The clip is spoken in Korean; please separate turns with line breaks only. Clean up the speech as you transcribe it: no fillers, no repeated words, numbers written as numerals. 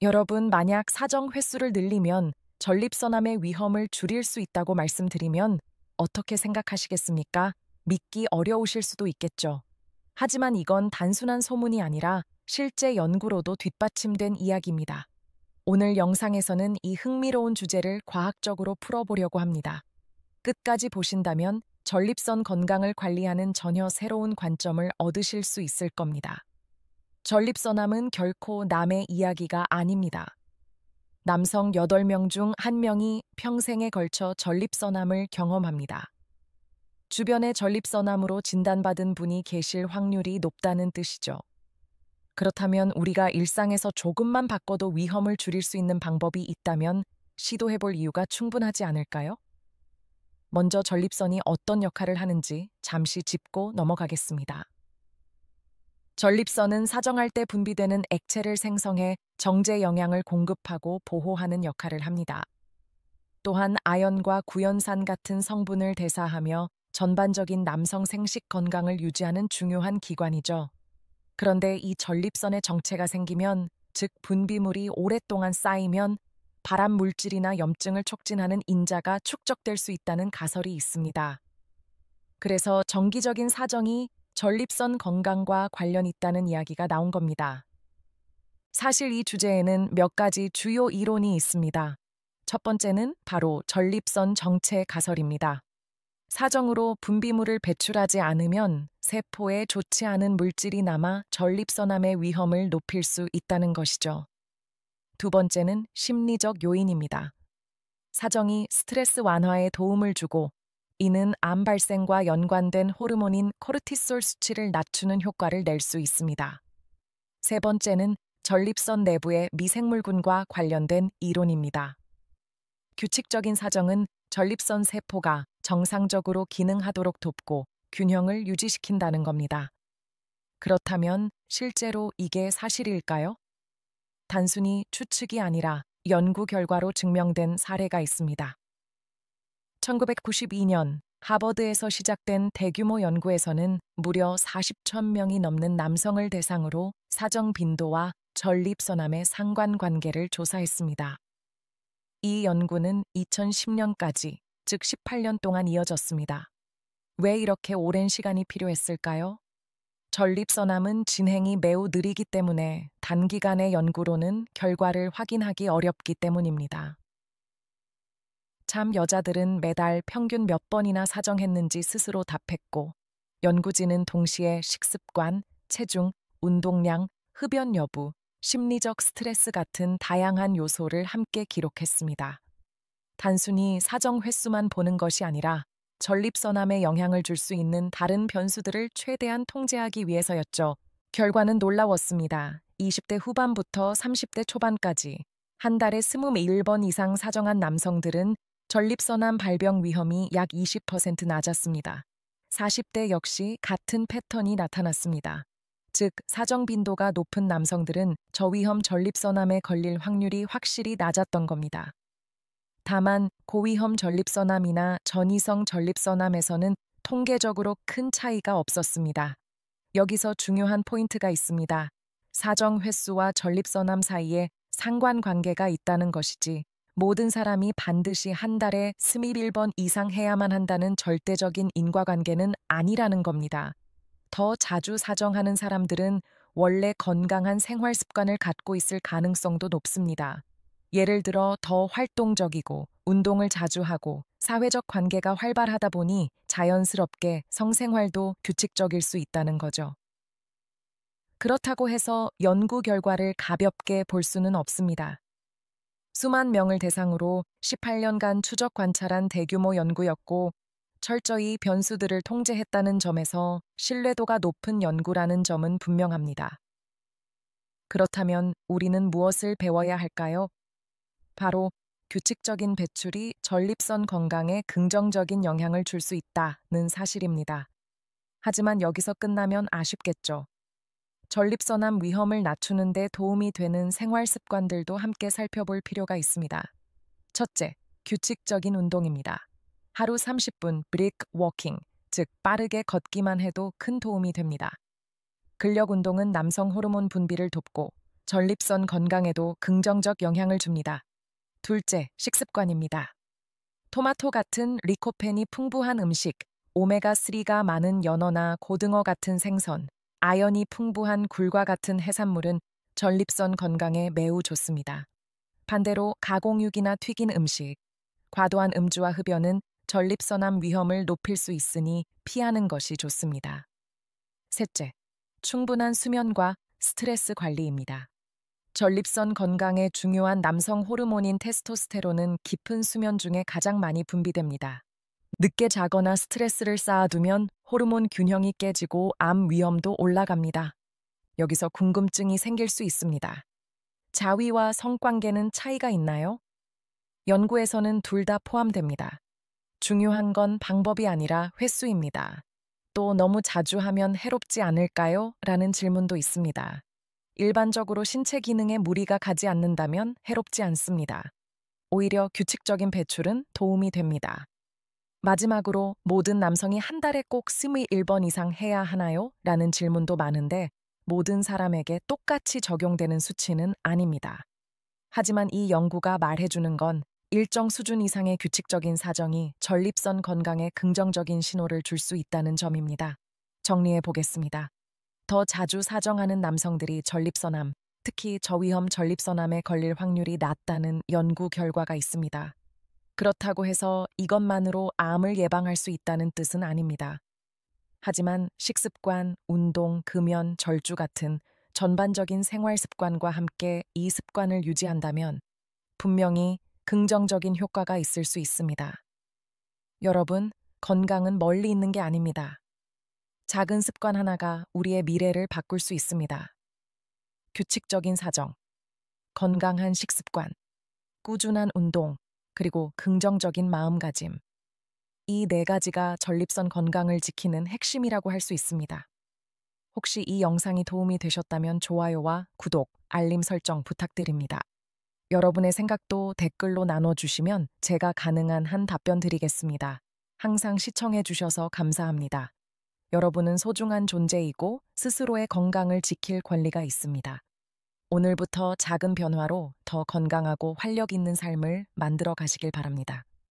여러분, 만약 사정 횟수를 늘리면 전립선암의 위험을 줄일 수 있다고 말씀드리면 어떻게 생각하시겠습니까? 믿기 어려우실 수도 있겠죠. 하지만 이건 단순한 소문이 아니라 실제 연구로도 뒷받침된 이야기입니다. 오늘 영상에서는 이 흥미로운 주제를 과학적으로 풀어보려고 합니다. 끝까지 보신다면 전립선 건강을 관리하는 전혀 새로운 관점을 얻으실 수 있을 겁니다. 전립선암은 결코 남의 이야기가 아닙니다. 남성 8명 중 1명이 평생에 걸쳐 전립선암을 경험합니다. 주변에 전립선암으로 진단받은 분이 계실 확률이 높다는 뜻이죠. 그렇다면 우리가 일상에서 조금만 바꿔도 위험을 줄일 수 있는 방법이 있다면 시도해볼 이유가 충분하지 않을까요? 먼저 전립선이 어떤 역할을 하는지 잠시 짚고 넘어가겠습니다. 전립선은 사정할 때 분비되는 액체를 생성해 정제 영양을 공급하고 보호하는 역할을 합니다. 또한 아연과 구연산 같은 성분을 대사하며 전반적인 남성 생식 건강을 유지하는 중요한 기관이죠. 그런데 이 전립선에 정체가 생기면, 즉 분비물이 오랫동안 쌓이면 발암 물질이나 염증을 촉진하는 인자가 축적될 수 있다는 가설이 있습니다. 그래서 정기적인 사정이 전립선 건강과 관련 있다는 이야기가 나온 겁니다. 사실 이 주제에는 몇 가지 주요 이론이 있습니다. 첫 번째는 바로 전립선 정체 가설입니다. 사정으로 분비물을 배출하지 않으면 세포에 좋지 않은 물질이 남아 전립선암의 위험을 높일 수 있다는 것이죠. 두 번째는 심리적 요인입니다. 사정이 스트레스 완화에 도움을 주고 이는 암 발생과 연관된 호르몬인 코르티솔 수치를 낮추는 효과를 낼 수 있습니다. 세 번째는 전립선 내부의 미생물군과 관련된 이론입니다. 규칙적인 사정은 전립선 세포가 정상적으로 기능하도록 돕고 균형을 유지시킨다는 겁니다. 그렇다면 실제로 이게 사실일까요? 단순히 추측이 아니라 연구 결과로 증명된 사례가 있습니다. 1992년 하버드에서 시작된 대규모 연구에서는 무려 40,000명이 넘는 남성을 대상으로 사정 빈도와 전립선암의 상관관계를 조사했습니다. 이 연구는 2010년까지, 즉 18년 동안 이어졌습니다. 왜 이렇게 오랜 시간이 필요했을까요? 전립선암은 진행이 매우 느리기 때문에 단기간의 연구로는 결과를 확인하기 어렵기 때문입니다. 참 여자들은 매달 평균 몇 번이나 사정했는지 스스로 답했고, 연구진은 동시에 식습관, 체중, 운동량, 흡연 여부, 심리적 스트레스 같은 다양한 요소를 함께 기록했습니다. 단순히 사정 횟수만 보는 것이 아니라 전립선암에 영향을 줄 수 있는 다른 변수들을 최대한 통제하기 위해서였죠. 결과는 놀라웠습니다. 20대 후반부터 30대 초반까지 한 달에 21번 이상 사정한 남성들은 전립선암 발병 위험이 약 20% 낮았습니다. 40대 역시 같은 패턴이 나타났습니다. 즉, 사정 빈도가 높은 남성들은 저위험 전립선암에 걸릴 확률이 확실히 낮았던 겁니다. 다만 고위험 전립선암이나 전이성 전립선암에서는 통계적으로 큰 차이가 없었습니다. 여기서 중요한 포인트가 있습니다. 사정 횟수와 전립선암 사이에 상관관계가 있다는 것이지, 모든 사람이 반드시 한 달에 21번 이상 해야만 한다는 절대적인 인과관계는 아니라는 겁니다. 더 자주 사정하는 사람들은 원래 건강한 생활 습관을 갖고 있을 가능성도 높습니다. 예를 들어 더 활동적이고 운동을 자주 하고 사회적 관계가 활발하다 보니 자연스럽게 성생활도 규칙적일 수 있다는 거죠. 그렇다고 해서 연구 결과를 가볍게 볼 수는 없습니다. 수만 명을 대상으로 18년간 추적 관찰한 대규모 연구였고, 철저히 변수들을 통제했다는 점에서 신뢰도가 높은 연구라는 점은 분명합니다. 그렇다면 우리는 무엇을 배워야 할까요? 바로 규칙적인 배출이 전립선 건강에 긍정적인 영향을 줄 수 있다는 사실입니다. 하지만 여기서 끝나면 아쉽겠죠. 전립선암 위험을 낮추는 데 도움이 되는 생활 습관들도 함께 살펴볼 필요가 있습니다. 첫째, 규칙적인 운동입니다. 하루 30분 브릭 워킹, 즉 빠르게 걷기만 해도 큰 도움이 됩니다. 근력 운동은 남성 호르몬 분비를 돕고 전립선 건강에도 긍정적 영향을 줍니다. 둘째, 식습관입니다. 토마토 같은 리코펜이 풍부한 음식, 오메가3가 많은 연어나 고등어 같은 생선, 아연이 풍부한 굴과 같은 해산물은 전립선 건강에 매우 좋습니다. 반대로 가공육이나 튀긴 음식, 과도한 음주와 흡연은 전립선암 위험을 높일 수 있으니 피하는 것이 좋습니다. 셋째, 충분한 수면과 스트레스 관리입니다. 전립선 건강에 중요한 남성 호르몬인 테스토스테론은 깊은 수면 중에 가장 많이 분비됩니다. 늦게 자거나 스트레스를 쌓아두면 호르몬 균형이 깨지고 암 위험도 올라갑니다. 여기서 궁금증이 생길 수 있습니다. 자위와 성관계는 차이가 있나요? 연구에서는 둘 다 포함됩니다. 중요한 건 방법이 아니라 횟수입니다. 또 너무 자주 하면 해롭지 않을까요? 라는 질문도 있습니다. 일반적으로 신체 기능에 무리가 가지 않는다면 해롭지 않습니다. 오히려 규칙적인 배출은 도움이 됩니다. 마지막으로 모든 남성이 한 달에 꼭 21번 이상 해야 하나요? 라는 질문도 많은데 모든 사람에게 똑같이 적용되는 수치는 아닙니다. 하지만 이 연구가 말해주는 건 일정 수준 이상의 규칙적인 사정이 전립선 건강에 긍정적인 신호를 줄 수 있다는 점입니다. 정리해 보겠습니다. 더 자주 사정하는 남성들이 전립선암, 특히 저위험 전립선암에 걸릴 확률이 낮다는 연구 결과가 있습니다. 그렇다고 해서 이것만으로 암을 예방할 수 있다는 뜻은 아닙니다. 하지만 식습관, 운동, 금연, 절주 같은 전반적인 생활 습관과 함께 이 습관을 유지한다면 분명히 긍정적인 효과가 있을 수 있습니다. 여러분, 건강은 멀리 있는 게 아닙니다. 작은 습관 하나가 우리의 미래를 바꿀 수 있습니다. 규칙적인 사정, 건강한 식습관, 꾸준한 운동, 그리고 긍정적인 마음가짐. 이 네 가지가 전립선 건강을 지키는 핵심이라고 할 수 있습니다. 혹시 이 영상이 도움이 되셨다면 좋아요와 구독, 알림 설정 부탁드립니다. 여러분의 생각도 댓글로 나눠주시면 제가 가능한 한 답변 드리겠습니다. 항상 시청해 주셔서 감사합니다. 여러분은 소중한 존재이고 스스로의 건강을 지킬 권리가 있습니다. 오늘부터 작은 변화로 더 건강하고 활력 있는 삶을 만들어 가시길 바랍니다.